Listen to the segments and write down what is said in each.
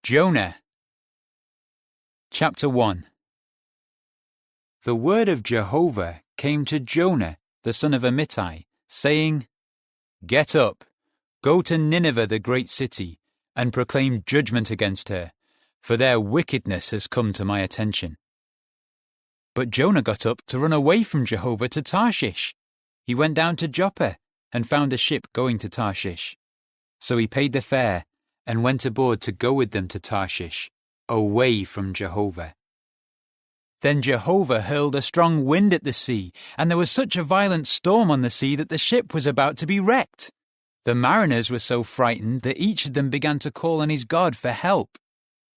Jonah. Chapter 1. The word of Jehovah came to Jonah, the son of Amittai, saying, Get up, go to Nineveh the great city, and proclaim judgment against her, for their wickedness has come to my attention. But Jonah got up to run away from Jehovah to Tarshish. He went down to Joppa and found a ship going to Tarshish. So he paid the fare and went aboard to go with them to Tarshish, away from Jehovah. Then Jehovah hurled a strong wind at the sea, and there was such a violent storm on the sea that the ship was about to be wrecked. The mariners were so frightened that each of them began to call on his God for help,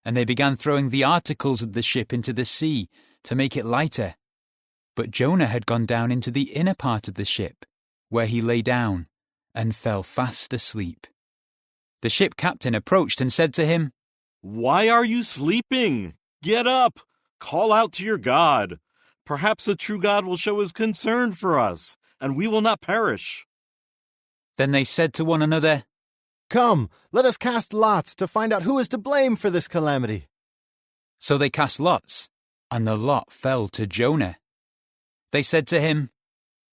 and they began throwing the articles of the ship into the sea to make it lighter. But Jonah had gone down into the inner part of the ship, where he lay down and fell fast asleep. The ship captain approached and said to him, Why are you sleeping? Get up! Call out to your God. Perhaps the true God will show his concern for us, and we will not perish. Then they said to one another, Come, let us cast lots to find out who is to blame for this calamity. So they cast lots, and the lot fell to Jonah. They said to him,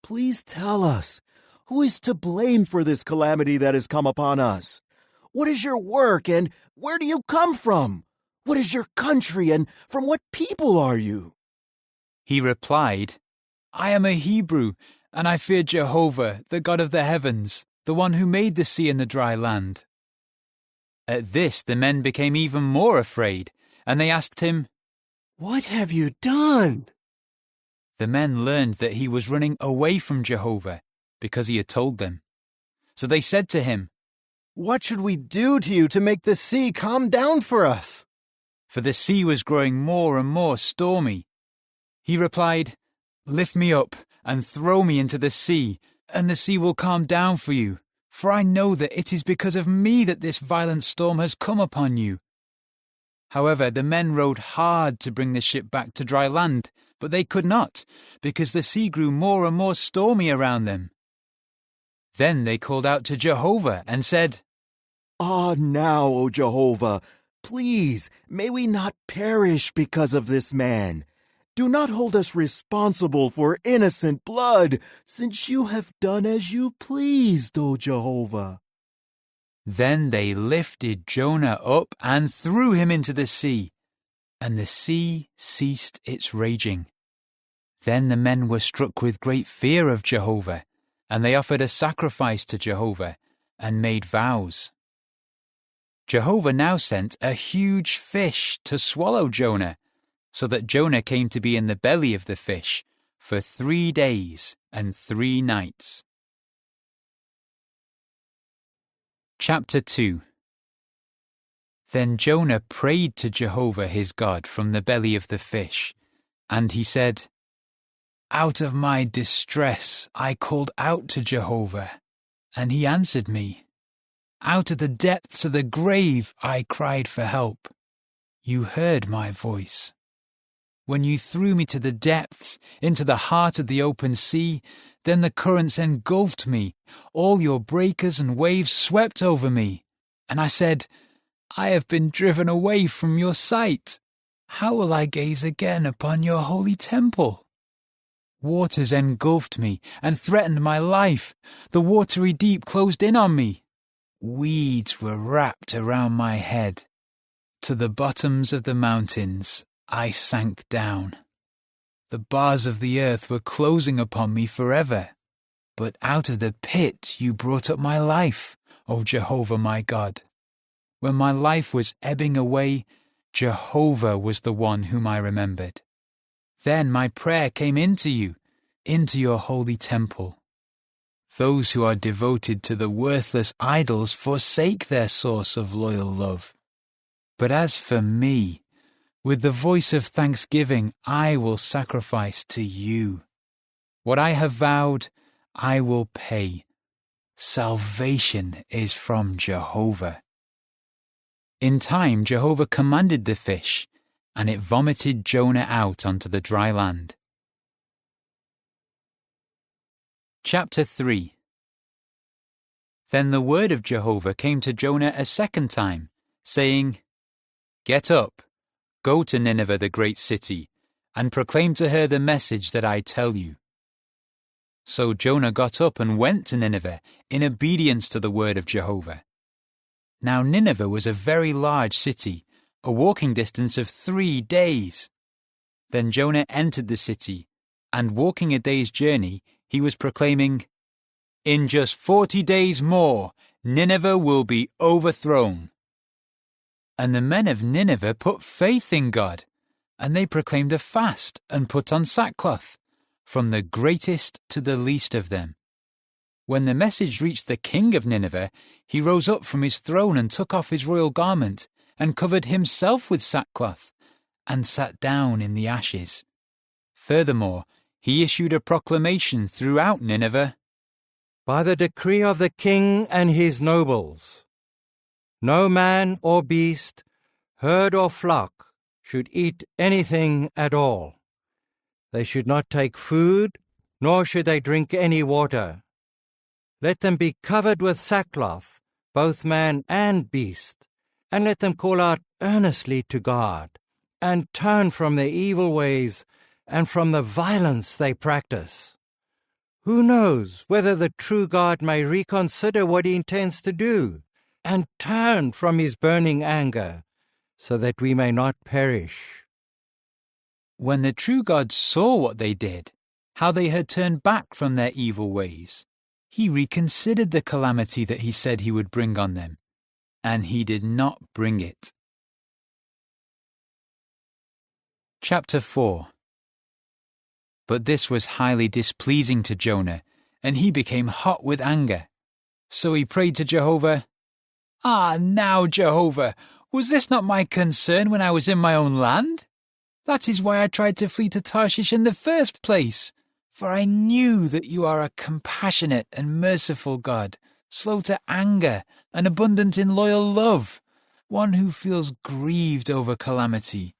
Please tell us, who is to blame for this calamity that has come upon us? What is your work, and where do you come from? What is your country, and from what people are you? He replied, I am a Hebrew, and I fear Jehovah, the God of the heavens, the one who made the sea and the dry land. At this the men became even more afraid, and they asked him, What have you done? The men learned that he was running away from Jehovah, because he had told them. So they said to him, What should we do to you to make the sea calm down for us? For the sea was growing more and more stormy. He replied, Lift me up and throw me into the sea, and the sea will calm down for you, for I know that it is because of me that this violent storm has come upon you. However, the men rowed hard to bring the ship back to dry land, but they could not, because the sea grew more and more stormy around them. Then they called out to Jehovah and said, Ah, now, O Jehovah, please, may we not perish because of this man. Do not hold us responsible for innocent blood, since you have done as you pleased, O Jehovah. Then they lifted Jonah up and threw him into the sea, and the sea ceased its raging. Then the men were struck with great fear of Jehovah, and they offered a sacrifice to Jehovah and made vows. Jehovah now sent a huge fish to swallow Jonah, so that Jonah came to be in the belly of the fish for 3 days and 3 nights. Chapter 2. Then Jonah prayed to Jehovah his God from the belly of the fish, and he said, Out of my distress I called out to Jehovah, and he answered me. Out of the depths of the grave I cried for help. You heard my voice. When you threw me to the depths, into the heart of the open sea, then the currents engulfed me. All your breakers and waves swept over me. And I said, I have been driven away from your sight. How will I gaze again upon your holy temple? Waters engulfed me and threatened my life. The watery deep closed in on me. Weeds were wrapped around my head. To the bottoms of the mountains I sank down. The bars of the earth were closing upon me forever. But out of the pit you brought up my life, O Jehovah my God. When my life was ebbing away, Jehovah was the one whom I remembered. Then my prayer came into you, into your holy temple. Those who are devoted to the worthless idols forsake their source of loyal love. But as for me, with the voice of thanksgiving I will sacrifice to you. What I have vowed, I will pay. Salvation is from Jehovah. In time Jehovah commanded the fish, and it vomited Jonah out onto the dry land. Chapter 3. Then the word of Jehovah came to Jonah a second time, saying, Get up, go to Nineveh the great city, and proclaim to her the message that I tell you." So Jonah got up and went to Nineveh in obedience to the word of Jehovah. Now Nineveh was a very large city, a walking distance of 3 days. Then Jonah entered the city, and walking a day's journey, he was proclaiming, "In just 40 days more, Nineveh will be overthrown." And the men of Nineveh put faith in God, and they proclaimed a fast and put on sackcloth, from the greatest to the least of them. When the message reached the king of Nineveh, he rose up from his throne and took off his royal garment and covered himself with sackcloth and sat down in the ashes. Furthermore, he issued a proclamation throughout Nineveh, "By the decree of the king and his nobles, no man or beast, herd or flock should eat anything at all. They should not take food, nor should they drink any water. Let them be covered with sackcloth, both man and beast, and let them call out earnestly to God, and turn from their evil ways and from the violence they practice. Who knows whether the true God may reconsider what he intends to do, and turn from his burning anger, so that we may not perish." When the true God saw what they did, how they had turned back from their evil ways, he reconsidered the calamity that he said he would bring on them, and he did not bring it. Chapter 4. But this was highly displeasing to Jonah, and he became hot with anger. So he prayed to Jehovah, Now, Jehovah, was this not my concern when I was in my own land? That is why I tried to flee to Tarshish in the first place, for I knew that you are a compassionate and merciful God, slow to anger and abundant in loyal love, one who feels grieved over calamity.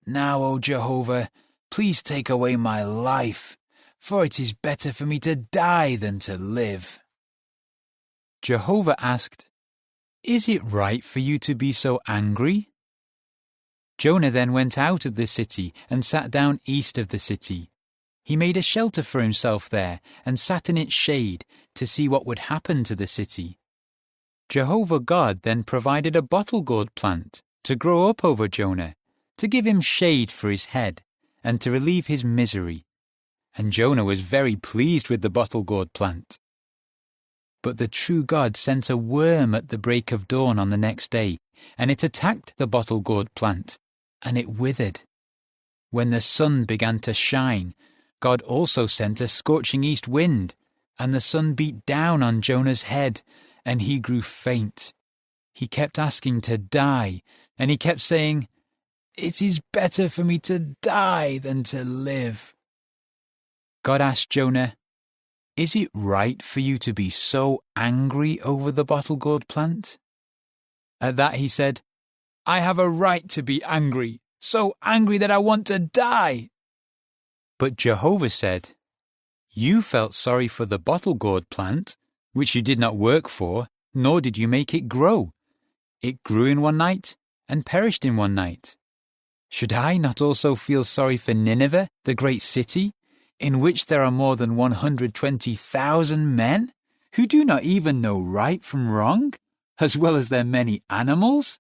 Now, O Jehovah, please take away my life, for it is better for me to die than to live." Jehovah asked, "Is it right for you to be so angry?" Jonah then went out of the city and sat down east of the city. He made a shelter for himself there and sat in its shade to see what would happen to the city. Jehovah God then provided a bottle gourd plant to grow up over Jonah, to give him shade for his head and to relieve his misery. And Jonah was very pleased with the bottle gourd plant. But the true God sent a worm at the break of dawn on the next day, and it attacked the bottle gourd plant, and it withered. When the sun began to shine, God also sent a scorching east wind, and the sun beat down on Jonah's head, and he grew faint. He kept asking to die, and he kept saying, "It is better for me to die than to live." God asked Jonah, "Is it right for you to be so angry over the bottle gourd plant?" At that he said, "I have a right to be angry, so angry that I want to die." But Jehovah said, "You felt sorry for the bottle gourd plant, which you did not work for, nor did you make it grow. It grew in one night and perished in one night. Should I not also feel sorry for Nineveh, the great city, in which there are more than 120,000 men, who do not even know right from wrong, as well as their many animals?